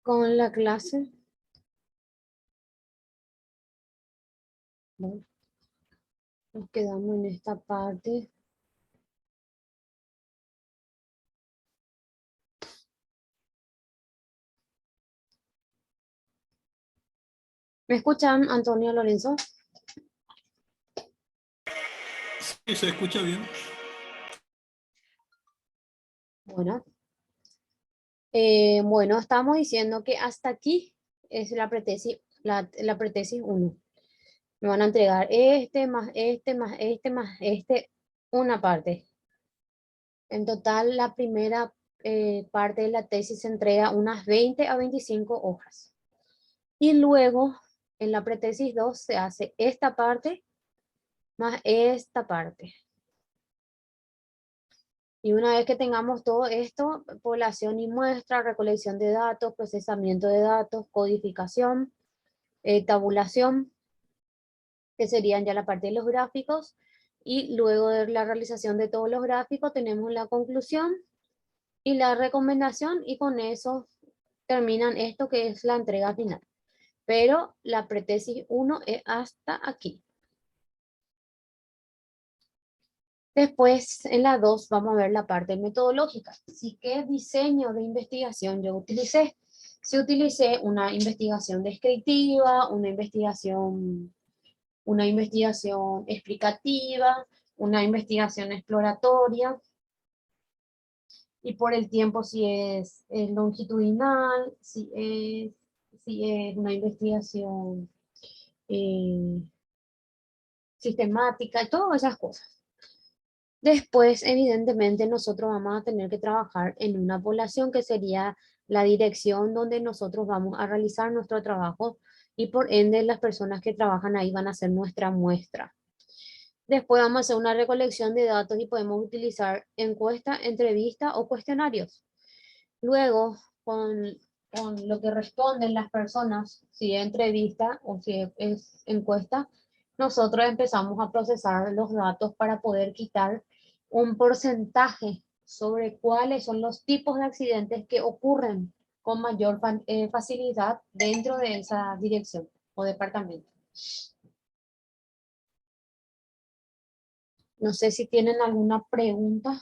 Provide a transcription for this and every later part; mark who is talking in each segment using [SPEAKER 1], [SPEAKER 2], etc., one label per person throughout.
[SPEAKER 1] con la clase. Bueno, nos quedamos en esta parte. ¿Me escuchan, Antonio Lorenzo?
[SPEAKER 2] Sí, se escucha bien.
[SPEAKER 1] Bueno, bueno, estamos diciendo que hasta aquí es la pretesis, la pretesis 1. Me van a entregar este más este más este más este, una parte. En total, la primera parte de la tesis se entrega unas 20 a 25 hojas. Y luego, en la pretesis 2 se hace esta parte más esta parte. Y una vez que tengamos todo esto, población y muestra, recolección de datos, procesamiento de datos, codificación, tabulación, que serían ya la parte de los gráficos, y luego de la realización de todos los gráficos tenemos la conclusión y la recomendación, y con eso terminan esto que es la entrega final. Pero la pretesis 1 es hasta aquí. Después, en la 2 vamos a ver la parte metodológica. Así que diseño de investigación yo utilicé. Si utilicé una investigación descriptiva, una investigación explicativa, una investigación exploratoria, y por el tiempo si es longitudinal, si es una investigación eh, sistemática, todas esas cosas. Después, evidentemente, nosotros vamos a tener que trabajar en una población que sería la dirección donde nosotros vamos a realizar nuestro trabajo, y por ende las personas que trabajan ahí van a ser nuestra muestra. Después vamos a hacer una recolección de datos y podemos utilizar encuesta, entrevista o cuestionarios. Luego, con lo que responden las personas, si es entrevista o si es encuesta, nosotros empezamos a procesar los datos para poder quitar un porcentaje sobre cuáles son los tipos de accidentes que ocurren con mayor facilidad dentro de esa dirección o departamento. No sé si tienen alguna pregunta.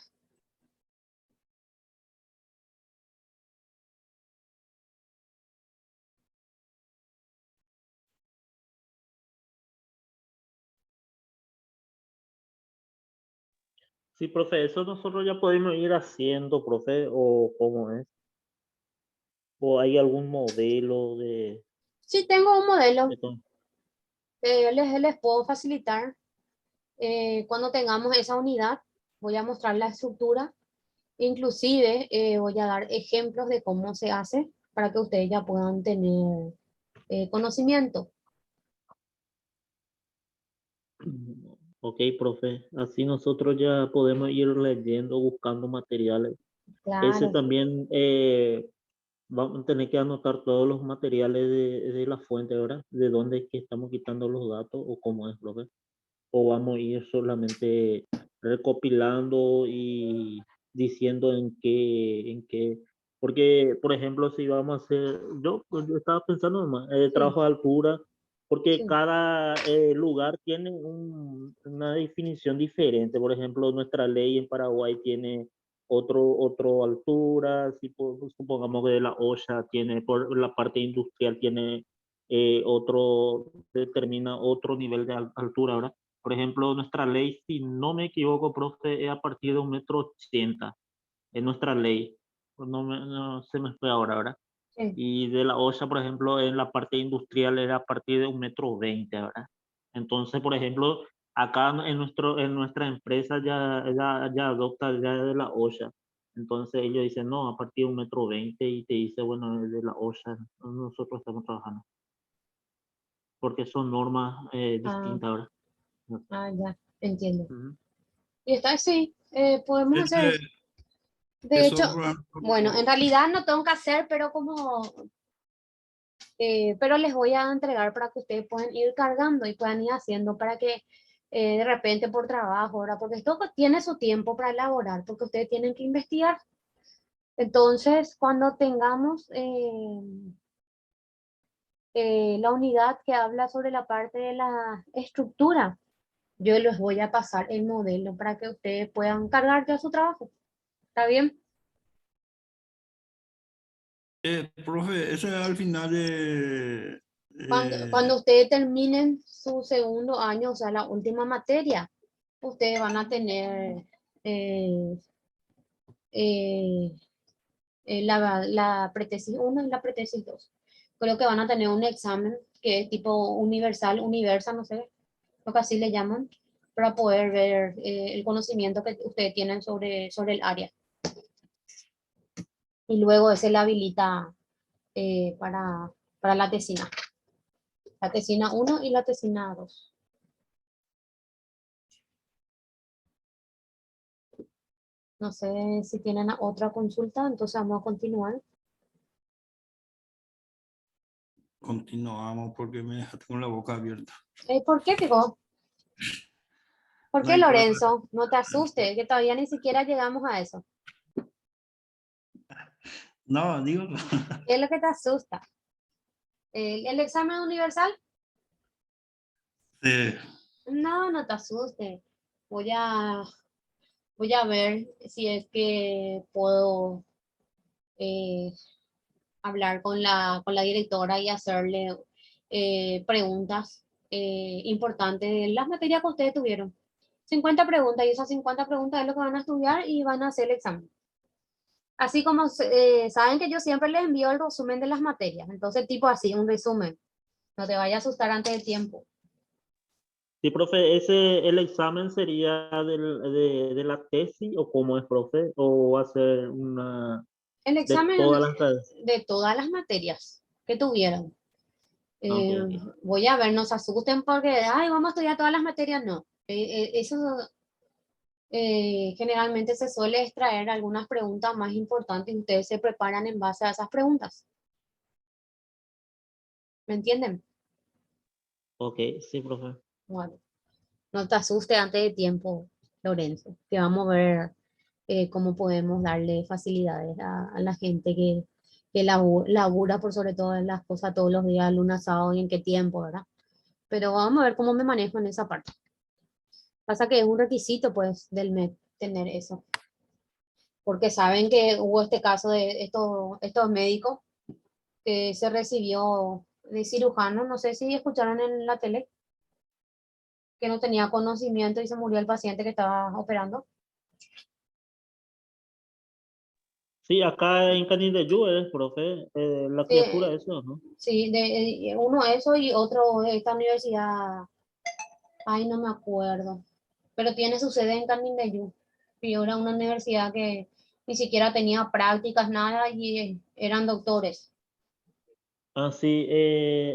[SPEAKER 3] Sí, profe, eso nosotros ya podemos ir haciendo, profe, o cómo es, o hay algún modelo
[SPEAKER 1] Sí, tengo un modelo.
[SPEAKER 3] de con-
[SPEAKER 1] Les puedo facilitar. Cuando tengamos esa unidad, voy a mostrar la estructura. Inclusive voy a dar ejemplos de cómo se hace para que ustedes ya puedan tener conocimiento.
[SPEAKER 3] Ok, profe, así nosotros ya podemos ir leyendo, buscando materiales. Ese
[SPEAKER 1] Claro.
[SPEAKER 3] también vamos a tener que anotar todos los materiales de la fuente, ¿verdad? De dónde es que estamos quitando los datos o cómo es, profe. O vamos a ir solamente recopilando y diciendo en qué, porque, por ejemplo, si vamos a hacer, yo estaba pensando nomás,
[SPEAKER 1] Sí,
[SPEAKER 3] trabajo de altura, porque
[SPEAKER 1] sí.
[SPEAKER 3] cada lugar tiene una definición diferente. Por ejemplo, nuestra ley en Paraguay tiene otro altura, si supongamos que la OSHA tiene, por la parte industrial tiene determina otro nivel de altura, ¿verdad? Por ejemplo, nuestra ley, si no me equivoco, profe, es a partir de 1,80 m. Es nuestra ley. No se me fue ahora, ¿verdad?
[SPEAKER 1] Sí.
[SPEAKER 3] Y de la OSHA, por ejemplo, en la parte industrial era a partir de 1,20 m, ¿verdad? Entonces, por ejemplo, acá en nuestra empresa ya adopta ya de la OSHA. Entonces ellos dicen, no, a partir de 1,20 m, y te dice, bueno, es de la OSHA, nosotros estamos trabajando. Porque son normas
[SPEAKER 1] Ah,
[SPEAKER 3] distintas, ¿verdad?
[SPEAKER 1] ya, entiendo.
[SPEAKER 3] Ujú.
[SPEAKER 1] Y está así, podemos hacer
[SPEAKER 2] Ese,
[SPEAKER 1] eso. De
[SPEAKER 2] eso,
[SPEAKER 1] hecho, bueno, en realidad no tengo que hacer, pero pero les voy a entregar para que ustedes puedan ir cargando y puedan ir haciendo para que de repente por trabajo, ¿verdad? Porque esto tiene su tiempo para elaborar, porque ustedes tienen que investigar. Entonces, cuando tengamos la unidad que habla sobre la parte de la estructura, yo les voy a pasar el modelo para que ustedes puedan cargar ya su trabajo. ¿Está bien?
[SPEAKER 2] Profe, ese al final de...
[SPEAKER 1] Cuando ustedes terminen su segundo año, o sea, la última materia, ustedes van a tener eh, eh, la pretesis 1 y la pretesis 2. Creo que van a tener un examen que es tipo universal, universal, no sé, lo que así le llaman, para poder ver el conocimiento que ustedes tienen sobre el área. Y luego ese la habilita para la tesina 1 y la tesina 2. No sé si tienen otra consulta, entonces vamos a continuar.
[SPEAKER 2] Continuamos porque me dejaste con la boca abierta.
[SPEAKER 1] ¿Por qué, Pico? ¿Por
[SPEAKER 2] No
[SPEAKER 1] qué,
[SPEAKER 2] importa.
[SPEAKER 1] Lorenzo? No te asustes, que todavía ni siquiera llegamos a eso.
[SPEAKER 2] No, digo,
[SPEAKER 1] ¿Qué es lo que te asusta? ¿El examen universal?
[SPEAKER 2] sí,
[SPEAKER 1] No, no te asustes. Voy a, voy a ver si es que puedo eh, hablar con la directora y hacerle preguntas importantes de las materias que ustedes tuvieron. 50 preguntas, y esas 50 preguntas es lo que van a estudiar y van a hacer el examen. Así como saben que yo siempre les envío el resumen de las materias, entonces tipo así, un resumen. No te vayas a asustar antes del tiempo.
[SPEAKER 3] Sí, profe, el examen sería de la tesis o cómo es, profe, o va a ser una
[SPEAKER 1] El
[SPEAKER 3] de
[SPEAKER 1] examen
[SPEAKER 3] todas las...
[SPEAKER 1] de todas las materias que tuvieron.
[SPEAKER 3] Ok,
[SPEAKER 1] Eh,
[SPEAKER 3] ok.
[SPEAKER 1] Voy a ver, no se asusten porque, ay, vamos a estudiar todas las materias, no. Eso generalmente se suele extraer algunas preguntas más importantes y ustedes se preparan en base a esas preguntas. ¿Me entienden?
[SPEAKER 3] Ok, sí, profe.
[SPEAKER 1] Bueno, no te asustes antes de tiempo, Lorenzo, que vamos a ver cómo podemos darle facilidades a la gente que labura por sobre todas las cosas todos los días, lunes, sábado y en qué tiempo, ¿verdad? Pero vamos a ver cómo me manejo en esa parte. Pasa que es un requisito, pues, del MED tener eso, porque saben que hubo este caso de estos médicos que se recibió de cirujano, no sé si escucharon en la tele, que no tenía conocimiento y se murió el paciente que estaba operando.
[SPEAKER 3] Sí, acá en Canindeyú es, profe, la criatura
[SPEAKER 1] Sí,
[SPEAKER 3] eso, ¿no?
[SPEAKER 1] sí, uno eso y otro de esta universidad, ay, no me acuerdo, pero tiene su sede en Canindeyú. Y era una universidad que ni siquiera tenía prácticas, nada, y eran doctores.
[SPEAKER 3] Ah, sí,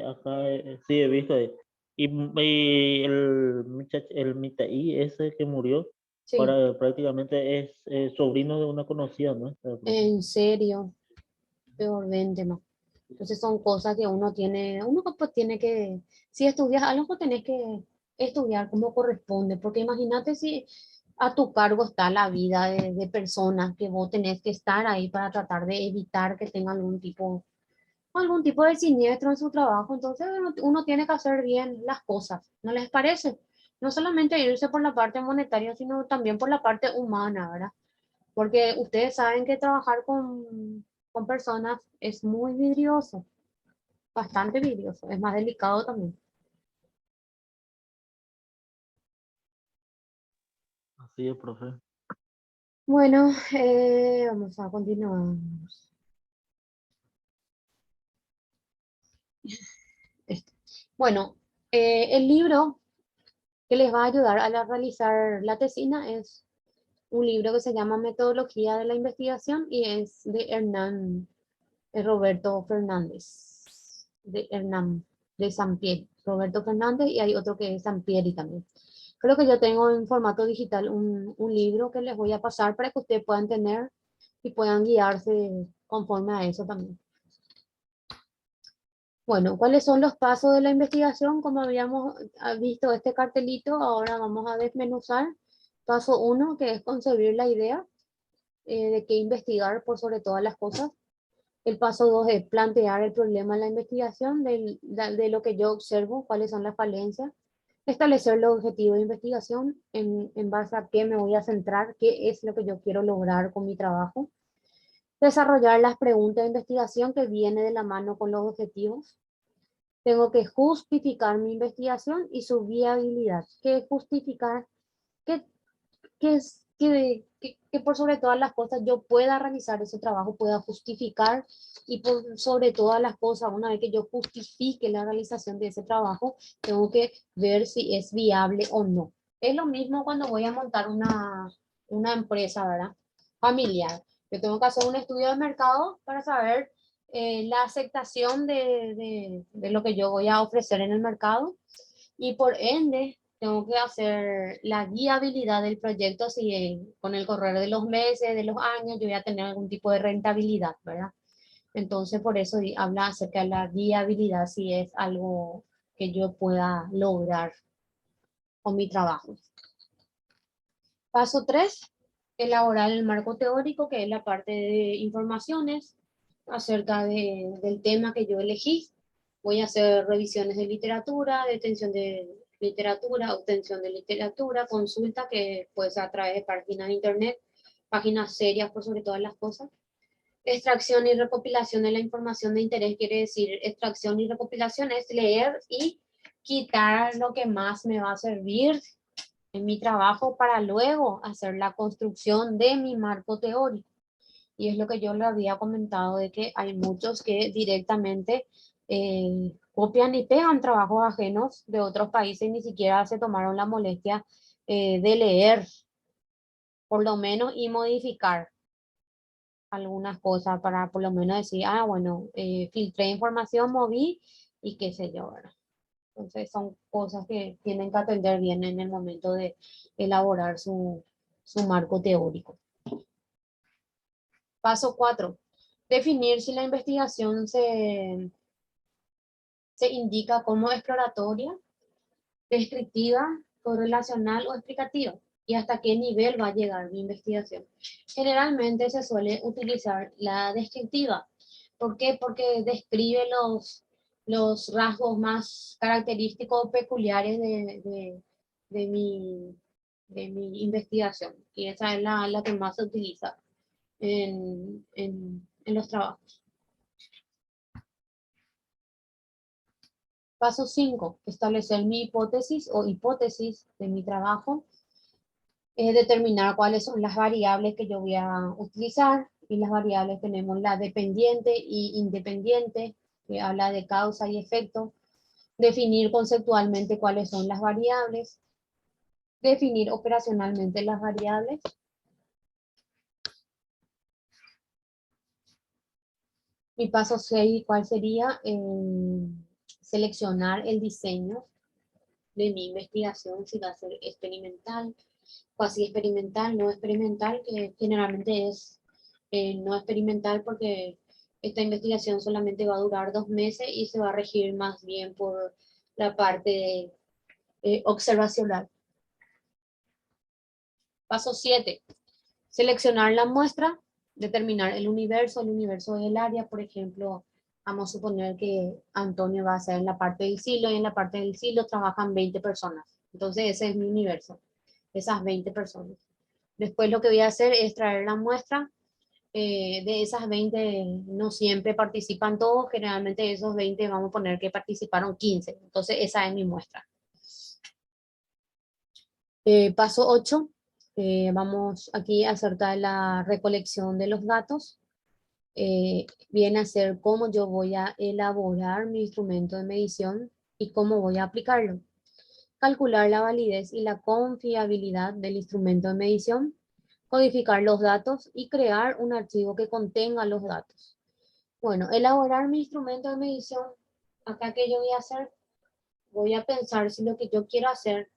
[SPEAKER 3] acá sí he visto. Y el muchacho, el Mitaí, ese que murió,
[SPEAKER 1] Sí,
[SPEAKER 3] prácticamente es sobrino de una conocida, ¿no?
[SPEAKER 1] en serio, peor vente más. Entonces son cosas que uno pues tiene que, si estudias algo, pues tenés que estudiar como corresponde, porque imagínate si a tu cargo está la vida de personas que vos tenés que estar ahí para tratar de evitar que tengan algún tipo de siniestro en su trabajo, entonces uno tiene que hacer bien las cosas, ¿no les parece? No solamente irse por la parte monetaria, sino también por la parte humana, ¿verdad? Porque ustedes saben que trabajar con personas es muy vidrioso, bastante vidrioso, es más delicado también.
[SPEAKER 3] Así es, profe.
[SPEAKER 1] Bueno, vamos a continuar. Este. Bueno, el libro que les va a ayudar a realizar la tesina es un libro que se llama Metodología de la Investigación y es de Roberto Fernández, de Hernán, de Sampieri, Roberto Fernández, y hay otro que es Sampieri también. Creo que yo tengo en formato digital un libro que les voy a pasar para que ustedes puedan tener y puedan guiarse conforme a eso también. Bueno, ¿cuáles son los pasos de la investigación? Como habíamos visto este cartelito, ahora vamos a desmenuzar. Paso uno, que es concebir la idea. de qué investigar por sobre todas las cosas. El paso 2 es plantear el problema en la investigación de lo que yo observo, cuáles son las falencias. Establecer los objetivos de investigación en base a qué me voy a centrar, qué es lo que yo quiero lograr con mi trabajo. Desarrollar las preguntas de investigación que viene de la mano con los objetivos. Tengo que justificar mi investigación y su viabilidad. ¿Qué es justificar? ¿Qué, que por sobre todas las cosas yo pueda realizar ese trabajo, pueda justificar y por sobre todas las cosas, una vez que yo justifique la realización de ese trabajo, tengo que ver si es viable o no. Es lo mismo cuando voy a montar una empresa, ¿verdad? Familiar. Yo tengo que hacer un estudio de mercado para saber la aceptación de lo que yo voy a ofrecer en el mercado y por ende tengo que hacer la viabilidad del proyecto si con el correr de los meses, de los años, yo voy a tener algún tipo de rentabilidad, ¿verdad? Entonces, por eso habla acerca de la viabilidad, si es algo que yo pueda lograr con mi trabajo. Paso 3, elaborar el marco teórico, que es la parte de informaciones acerca del tema que yo elegí. Voy a hacer revisiones de literatura, detención de literatura, obtención de literatura, consulta, que puede ser a través de páginas de internet, páginas serias por sobre todas las cosas. Extracción y recopilación de la información de interés, quiere decir, extracción y recopilación es leer y quitar lo que más me va a servir en mi trabajo para luego hacer la construcción de mi marco teórico. Y es lo que yo le había comentado, de que hay muchos que directamente copian y pegan trabajos ajenos de otros países y ni siquiera se tomaron la molestia de leer, por lo menos, y modificar algunas cosas para por lo menos decir, ah, bueno, filtré información, moví y qué sé yo, ¿verdad? Entonces son cosas que tienen que atender bien en el momento de elaborar su marco teórico. Paso 4. Definir si la investigación se indica como exploratoria, descriptiva, correlacional o explicativa y hasta qué nivel va a llegar mi investigación. Generalmente se suele utilizar la descriptiva. ¿Por qué? Porque describe los rasgos más característicos peculiares de mi investigación. Y esa es la que más se utiliza en los trabajos. Paso 5, establecer mi hipótesis o hipótesis de mi trabajo. Determinar cuáles son las variables que yo voy a utilizar. Y las variables tenemos la dependiente y independiente, que habla de causa y efecto. Definir conceptualmente cuáles son las variables. Definir operacionalmente las variables. Mi paso 6, ¿cuál sería? Seleccionar el diseño de mi investigación, si va a ser experimental, cuasi experimental, no experimental, que generalmente es no experimental porque esta investigación solamente va a durar 2 meses y se va a regir más bien por la parte observacional. Paso 7, seleccionar la muestra, determinar el universo es el área, por ejemplo, vamos a suponer que Antonio va a ser en la parte del silo y en la parte del silo trabajan 20 personas. Entonces ese es mi universo, esas 20 personas. Después lo que voy a hacer es traer la muestra. De esas 20 no siempre participan todos, generalmente de esos 20 vamos a poner que participaron 15. Entonces esa es mi muestra. Paso 8. Vamos aquí acerca de la recolección de los datos. Viene a ser cómo yo voy a elaborar mi instrumento de medición y cómo voy a aplicarlo. Calcular la validez y la confiabilidad del instrumento de medición. Codificar los datos y crear un archivo que contenga los datos. Bueno, elaborar mi instrumento de medición. Acá, ¿qué yo voy a hacer? Voy a pensar si lo que yo quiero hacer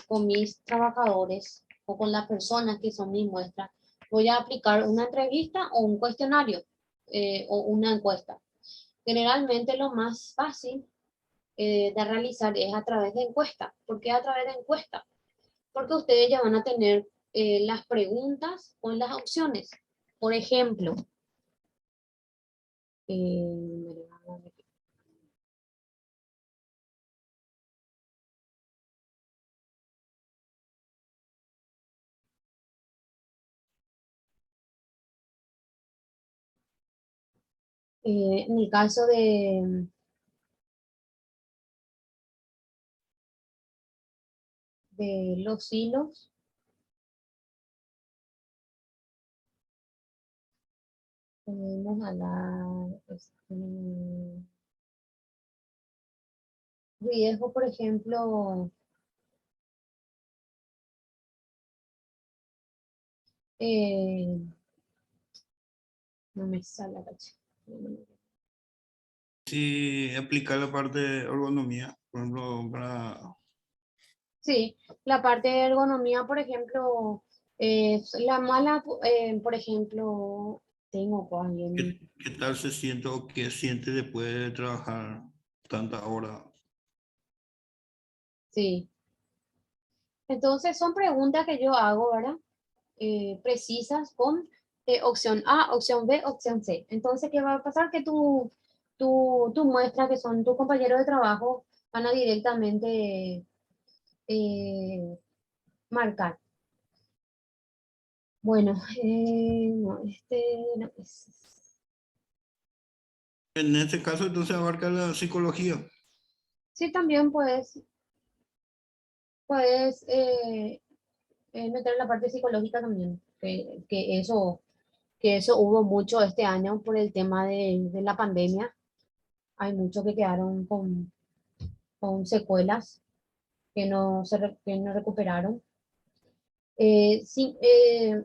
[SPEAKER 1] con mis trabajadores o con las personas que son mi muestra, voy a aplicar una entrevista o un cuestionario o una encuesta. Generalmente lo más fácil de realizar es a través de encuesta. ¿Por qué a través de encuesta? Porque ustedes ya van a tener las preguntas con las opciones. Por ejemplo, eh, en el caso de los hilos, vamos a hablar riesgo, por ejemplo, eh, no me sale la cacha.
[SPEAKER 2] Sí, aplicar la parte de ergonomía, por ejemplo, para
[SPEAKER 1] Sí, la parte de ergonomía, por ejemplo, la mala, por ejemplo, tengo por ahí en mi-
[SPEAKER 2] qué tal se siente o qué siente después de trabajar tantas horas.
[SPEAKER 1] sí. Entonces son preguntas que yo hago, ¿verdad? Precisas con opción A, opción B, opción C. Entonces, ¿qué va a pasar? Que tu muestra, que son tus compañeros de trabajo, van a directamente marcar. Bueno, no, no es.
[SPEAKER 2] En este caso, entonces abarca la psicología.
[SPEAKER 1] Sí, también puedes meter la parte psicológica también, que eso hubo mucho este año por el tema de la pandemia. Hay muchos que quedaron con secuelas que no recuperaron. Sí,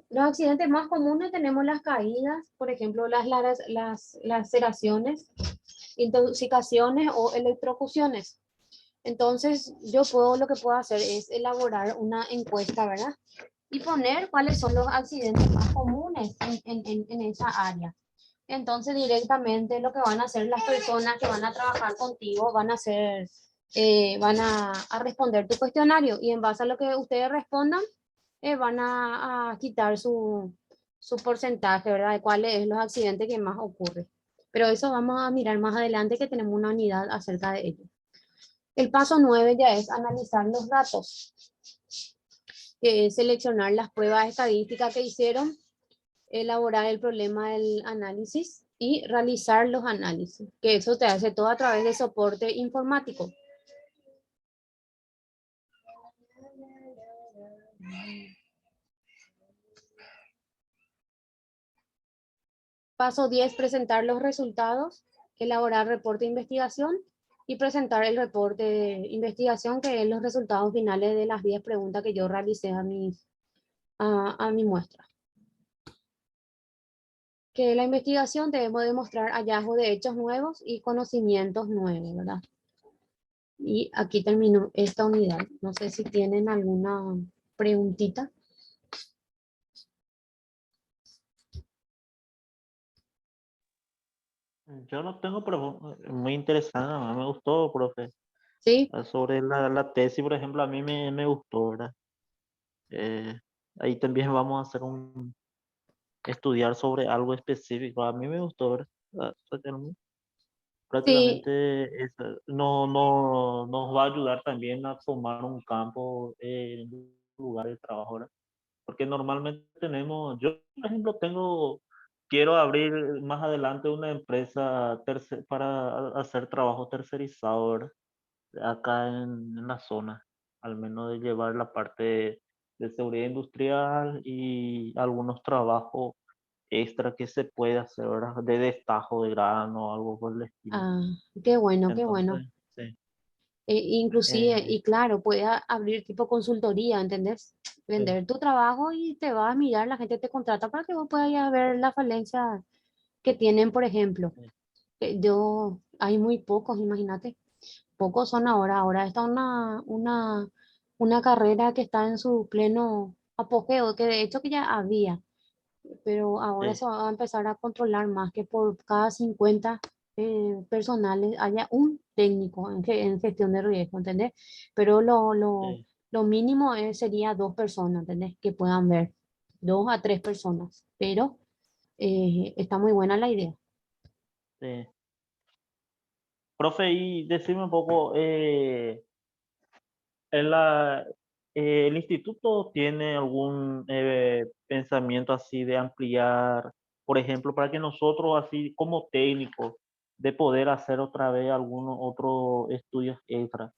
[SPEAKER 1] los accidentes más comunes tenemos las caídas, por ejemplo, las laceraciones, intoxicaciones o electrocuciones. Entonces, lo que puedo hacer es elaborar una encuesta, ¿verdad? Y poner cuáles son los accidentes más comunes en esa área. Entonces, directamente lo que van a hacer las personas que van a trabajar contigo van a hacer, a responder tu cuestionario y en base a lo que ustedes respondan, van a quitar su porcentaje, ¿verdad? De cuáles son los accidentes que más ocurren. Pero eso vamos a mirar más adelante que tenemos una unidad acerca de ello. El paso 9 ya es analizar los datos, que es seleccionar las pruebas estadísticas que hicieron, elaborar el problema del análisis y realizar los análisis, que eso te hace todo a través de soporte informático. Paso 10, presentar los resultados, elaborar reporte de investigación y presentar el reporte de investigación, que es los resultados finales de las 10 preguntas que yo realicé a mi muestra. Que la investigación debemos demostrar hallazgos de hechos nuevos y conocimientos nuevos, ¿verdad? Y aquí termino esta unidad. No sé si tienen alguna preguntita.
[SPEAKER 3] Yo no tengo, pero muy interesante, a mí me gustó, profe.
[SPEAKER 1] ¿Sí?
[SPEAKER 3] Sobre la tesis, por ejemplo, a mí me gustó, ¿verdad? Eh, ahí también vamos a hacer estudiar sobre algo específico. A mí me gustó, ¿verdad?
[SPEAKER 1] Sí,
[SPEAKER 3] Prácticamente no nos va a ayudar también a tomar un campo en un lugar de trabajo, ¿verdad? Porque normalmente yo por ejemplo quiero abrir más adelante una empresa para hacer trabajo tercerizado, ¿verdad? Acá en la zona, al menos de llevar la parte de seguridad industrial y algunos trabajos extra que se puede hacer, ¿verdad? De destajo de grano o algo por el estilo.
[SPEAKER 1] ah, qué bueno, qué bueno.
[SPEAKER 3] Entonces, sí.
[SPEAKER 1] Inclusive,
[SPEAKER 3] eh,
[SPEAKER 1] y claro, puede abrir tipo consultoría, ¿entendés?
[SPEAKER 3] sí,
[SPEAKER 1] Vender tu trabajo y te va a mirar, la gente te contrata para que vos puedas ir a ver la falencia que tienen, por ejemplo.
[SPEAKER 3] sí,
[SPEAKER 1] Hay muy pocos, imagínate. Pocos son ahora. Ahora está una carrera que está en su pleno apogeo, que de hecho que ya había, pero ahora
[SPEAKER 3] sí,
[SPEAKER 1] se va a empezar a controlar más, que por cada 50 personales haya un técnico en gestión de riesgo, ¿entendés? Pero
[SPEAKER 3] sí.
[SPEAKER 1] Lo mínimo sería 2 personas, ¿entendés? Que puedan ver, 2 a 3 personas, pero está muy buena la idea.
[SPEAKER 3] Sí. Profe, y decime un poco, en ¿el instituto tiene algún pensamiento así de ampliar, por ejemplo, para que nosotros así como técnicos, de poder hacer otra vez algunos otros estudios extra?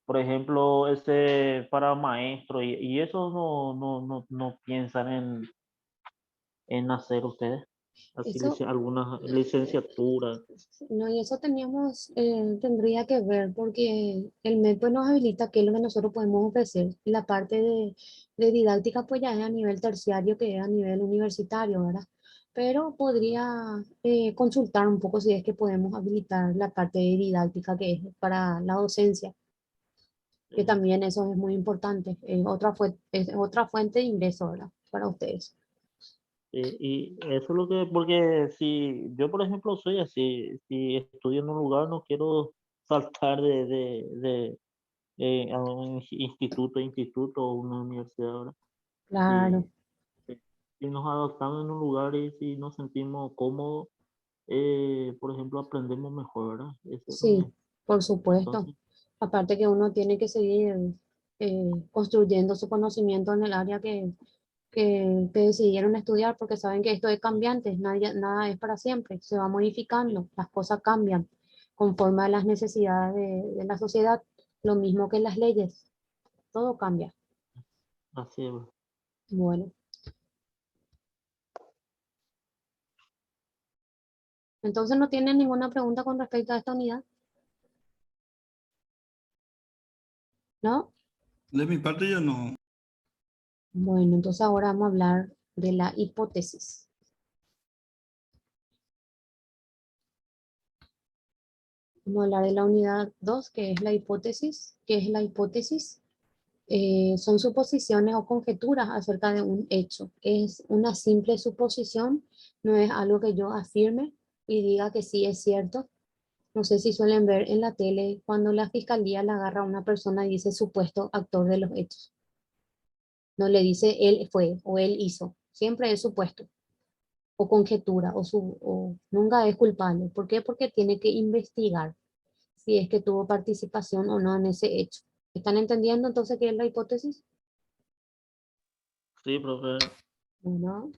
[SPEAKER 3] Por ejemplo, ese para maestro y eso no piensan en hacer ustedes, así
[SPEAKER 1] Eso,
[SPEAKER 3] alguna licenciatura.
[SPEAKER 1] no, y eso tendría que ver porque el MED pues, nos habilita qué es lo que nosotros podemos ofrecer. La parte de didáctica pues ya es a nivel terciario, que es a nivel universitario, ¿verdad? Pero podría consultar un poco si es que podemos habilitar la parte de didáctica que es para la docencia, que también eso es muy importante. Es otra fuente de ingreso, ¿verdad? Para ustedes.
[SPEAKER 3] Y eso es lo que, porque si yo, por ejemplo, soy así, si estudio en un lugar, no quiero saltar a un instituto o una universidad, ¿verdad?
[SPEAKER 1] Claro,
[SPEAKER 3] Si, si nos adaptamos en un lugar y si nos sentimos cómodos, por ejemplo, aprendemos mejor, ¿verdad? Eso
[SPEAKER 1] sí,
[SPEAKER 3] también.
[SPEAKER 1] por supuesto.
[SPEAKER 3] Entonces,
[SPEAKER 1] Aparte que uno tiene que seguir construyendo su conocimiento en el área que decidieron estudiar, porque saben que esto es cambiante, nada es para siempre, se va modificando, las cosas cambian conforme a las necesidades de la sociedad, lo mismo que las leyes, todo cambia.
[SPEAKER 3] así es.
[SPEAKER 1] Bueno, entonces no tienen ninguna pregunta con respecto a esta unidad, ¿no?
[SPEAKER 2] De mi parte yo no.
[SPEAKER 1] Bueno, entonces ahora vamos a hablar de la hipótesis. Vamos a hablar de la unidad 2 que es la hipótesis. ¿Qué es la hipótesis? Son suposiciones o conjeturas acerca de un hecho. Es una simple suposición, no es algo que yo afirme y diga que sí es cierto. No sé si suelen ver en la tele cuando la fiscalía le agarra a una persona y dice supuesto actor de los hechos. No le dice él fue o él hizo. Siempre es supuesto o conjetura o nunca es culpable. ¿Por qué? Porque tiene que investigar si es que tuvo participación o no en ese hecho. ¿Están entendiendo entonces qué es la hipótesis?
[SPEAKER 3] Sí, profe.
[SPEAKER 1] Bueno,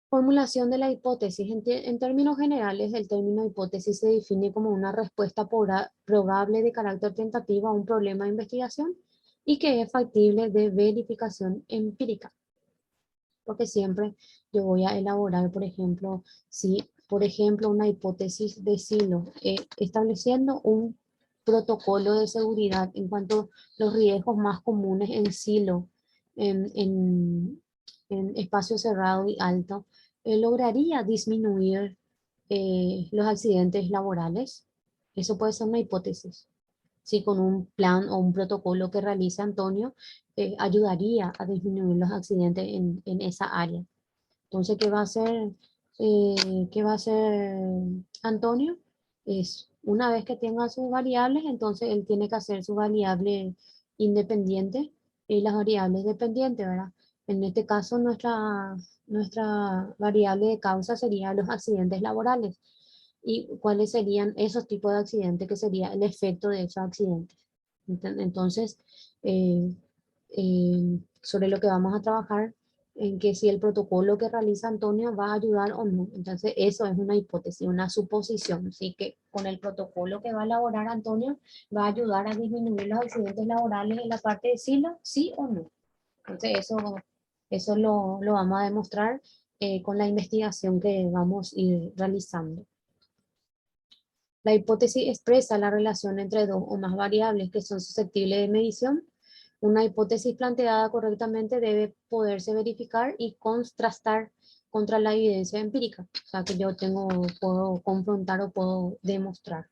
[SPEAKER 1] formulación de la hipótesis. En términos generales, el término hipótesis se define como una respuesta probable de carácter tentativo a un problema de investigación y que es factible de verificación empírica. Porque siempre yo voy a elaborar, por ejemplo, si, por ejemplo, una hipótesis de silo, estableciendo un protocolo de seguridad en cuanto a los riesgos más comunes en silo, en, en, en espacio cerrado y alto, lograría disminuir los accidentes laborales. Eso puede ser una hipótesis. Sí, con un plan o un protocolo que realiza Antonio, ayudaría a disminuir los accidentes en esa área. Entonces, ¿qué va a hacer Antonio? Es una vez que tenga sus variables, entonces él tiene que hacer su variable independiente y las variables dependientes, ¿verdad? En este caso, nuestra variable de causa sería los accidentes laborales. ¿Y cuáles serían esos tipos de accidentes? Que sería el efecto de esos accidentes. Entonces, eh, sobre lo que vamos a trabajar, en que si el protocolo que realiza Antonio va a ayudar o no. Entonces, eso es una hipótesis, una suposición. Así que con el protocolo que va a elaborar Antonio, va a ayudar a disminuir los accidentes laborales en la parte de silo, sí o no. Entonces, eso lo vamos a demostrar con la investigación que vamos a ir realizando. La hipótesis expresa la relación entre dos o más variables que son susceptibles de medición. Una hipótesis planteada correctamente debe poderse verificar y contrastar contra la evidencia empírica. O sea, que puedo confrontar o puedo demostrar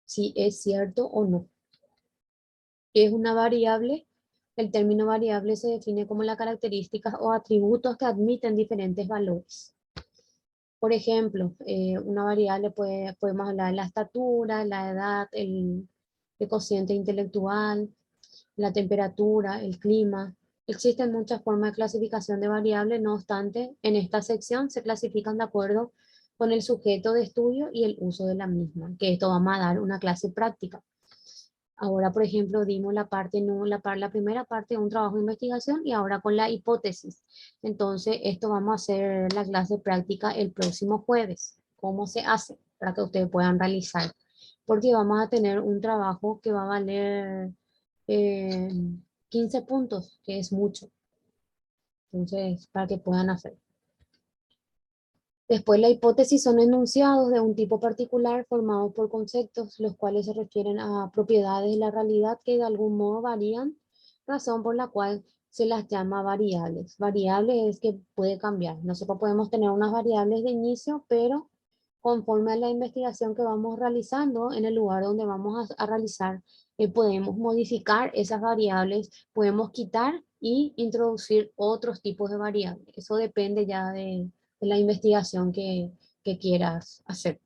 [SPEAKER 1] si es cierto o no. ¿Qué es una variable? El término variable se define como las características o atributos que admiten diferentes valores. Por ejemplo, una variable podemos hablar de la estatura, la edad, el cociente intelectual, la temperatura, el clima. Existen muchas formas de clasificación de variables, no obstante, en esta sección se clasifican de acuerdo con el sujeto de estudio y el uso de la misma, que esto vamos a dar una clase práctica. Ahora, por ejemplo, dimos la parte, no, la primera parte de un trabajo de investigación y ahora con la hipótesis. Entonces, esto vamos a hacer la clase práctica el próximo jueves. ¿Cómo se hace? Para que ustedes puedan realizar. Porque vamos a tener un trabajo que va a valer eh, 15 puntos, que es mucho. Entonces, para que puedan hacer. Después, la hipótesis son enunciados de un tipo particular formados por conceptos, los cuales se refieren a propiedades de la realidad que de algún modo varían, razón por la cual se las llama variables. Variables es que puede cambiar. Nosotros podemos tener unas variables de inicio, pero conforme a la investigación que vamos realizando en el lugar donde vamos a realizar, podemos modificar esas variables, podemos quitar y introducir otros tipos de variables. Eso depende ya de la investigación que quieras hacer.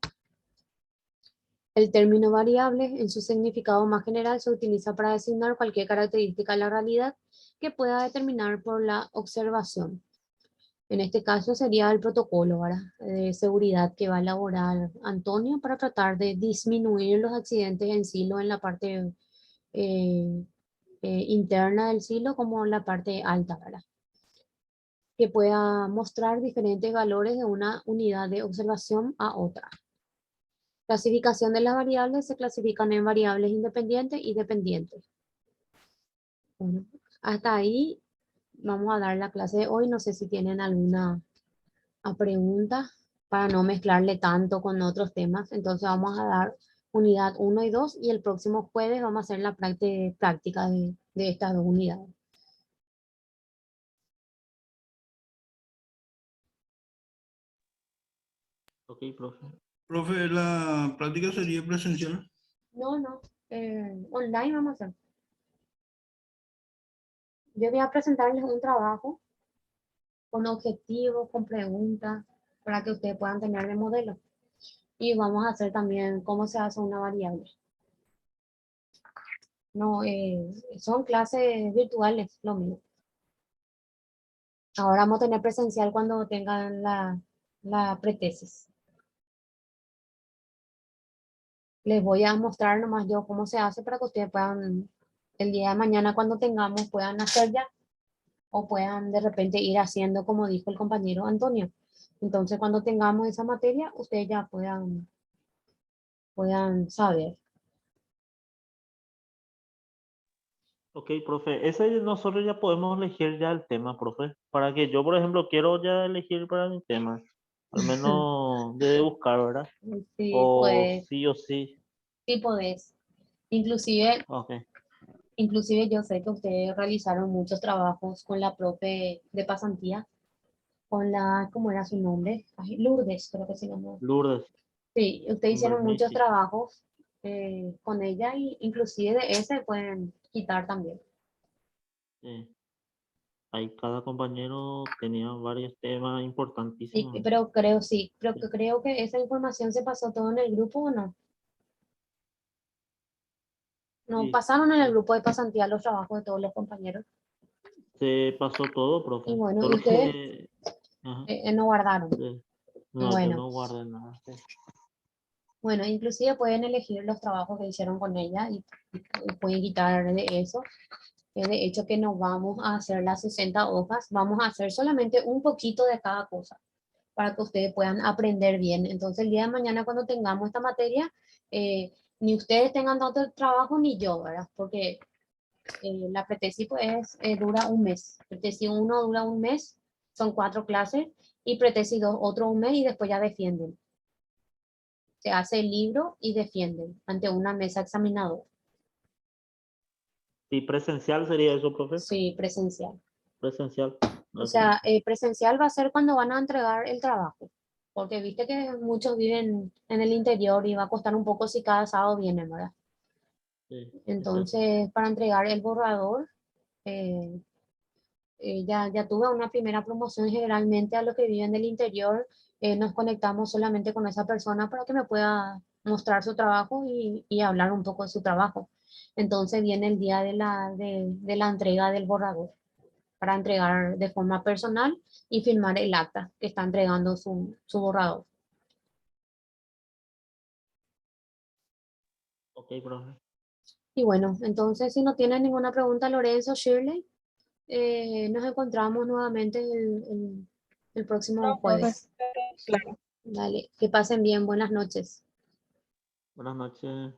[SPEAKER 1] El término variable, en su significado más general, se utiliza para designar cualquier característica de la realidad que pueda determinar por la observación. En este caso sería el protocolo, ¿verdad?, de seguridad que va a elaborar Antonio para tratar de disminuir los accidentes en silo en la parte interna del silo como en la parte alta, ¿verdad?, que pueda mostrar diferentes valores de una unidad de observación a otra. Clasificación de las variables: se clasifican en variables independientes y dependientes. Bueno, hasta ahí vamos a dar la clase de hoy. No sé si tienen alguna pregunta para no mezclarle tanto con otros temas. Entonces vamos a dar unidad 1 y 2 y el próximo jueves vamos a hacer la práctica de estas dos unidades.
[SPEAKER 3] Ok, profe.
[SPEAKER 2] Profe, ¿la práctica sería presencial?
[SPEAKER 1] No, online vamos a hacer. Yo voy a presentarles un trabajo con objetivos, con preguntas, para que ustedes puedan tener de modelo. Y vamos a hacer también cómo se hace una variable. No, son clases virtuales, lo mismo. Ahora vamos a tener presencial cuando tengan la pretesis. Les voy a mostrar nomás yo cómo se hace para que ustedes puedan, el día de mañana cuando tengamos, puedan hacer ya o puedan de repente ir haciendo como dijo el compañero Antonio. Entonces cuando tengamos esa materia, ustedes ya puedan saber.
[SPEAKER 3] Ok, profe. Ese nosotros ya podemos elegir ya el tema, profe. Para que yo, por ejemplo, quiero ya elegir para mi tema. Al menos de buscar, ¿verdad?
[SPEAKER 1] Sí,
[SPEAKER 3] O
[SPEAKER 1] pues,
[SPEAKER 3] sí o sí.
[SPEAKER 1] sí podés. Inclusive,
[SPEAKER 3] Ok.
[SPEAKER 1] inclusive yo sé que ustedes realizaron muchos trabajos con la profe de pasantía, con la, ¿cómo era su nombre? Ay, Lourdes, creo que se llamó.
[SPEAKER 3] Lourdes.
[SPEAKER 1] Sí, ustedes hicieron
[SPEAKER 3] Bernice,
[SPEAKER 1] muchos
[SPEAKER 3] sí.
[SPEAKER 1] trabajos con ella y inclusive de ese pueden quitar también.
[SPEAKER 3] Sí. Ahí cada compañero tenía varios temas
[SPEAKER 1] Sí,
[SPEAKER 3] importantísimos.
[SPEAKER 1] pero creo, sí, creo que esa información se pasó todo en el grupo, ¿o no? No
[SPEAKER 3] Sí,
[SPEAKER 1] pasaron en el
[SPEAKER 3] sí.
[SPEAKER 1] grupo de pasantía los trabajos de todos los compañeros.
[SPEAKER 3] Se pasó todo,
[SPEAKER 1] Y
[SPEAKER 3] profe.
[SPEAKER 1] bueno, y
[SPEAKER 3] Solo
[SPEAKER 1] ustedes
[SPEAKER 3] que... Ajá,
[SPEAKER 1] no guardaron.
[SPEAKER 3] sí. No, yo
[SPEAKER 1] Bueno,
[SPEAKER 3] no guardé nada. Sí.
[SPEAKER 1] bueno, inclusive pueden elegir los trabajos que hicieron con ella y pueden quitar de eso. De hecho, que no vamos a hacer las 60 hojas, vamos a hacer solamente un poquito de cada cosa para que ustedes puedan aprender bien. Entonces, el día de mañana cuando tengamos esta materia, ni ustedes tengan tanto trabajo ni yo, ¿verdad? Porque la pretesis pues dura un mes. Pretesis 1 dura un mes, son 4 clases, y pretesis 2 otro un mes y después ya defienden. Se hace el libro y defienden ante una mesa examinadora.
[SPEAKER 3] Sí, presencial sería eso, profe.
[SPEAKER 1] Sí, presencial.
[SPEAKER 3] Presencial.
[SPEAKER 1] O
[SPEAKER 3] Ok.
[SPEAKER 1] sea, presencial va a ser cuando van a entregar el trabajo, porque viste que muchos viven en el interior y va a costar un poco si cada sábado vienen, ¿verdad?
[SPEAKER 3] Sí, es cierto.
[SPEAKER 1] Entonces, para entregar el borrador, eh, ya tuve una primera promoción. Generalmente a los que viven del interior nos conectamos solamente con esa persona para que me pueda mostrar su trabajo y hablar un poco de su trabajo. Entonces viene el día de la entrega del borrador para entregar de forma personal y firmar el acta que está entregando su borrador.
[SPEAKER 3] Ok, profe.
[SPEAKER 1] Y bueno, entonces si no tienen ninguna pregunta, Lorenzo, Shirley, nos encontramos nuevamente el próximo
[SPEAKER 4] No, profe,
[SPEAKER 1] jueves.
[SPEAKER 4] claro.
[SPEAKER 1] Dale, que pasen bien, buenas noches.
[SPEAKER 3] Buenas noches.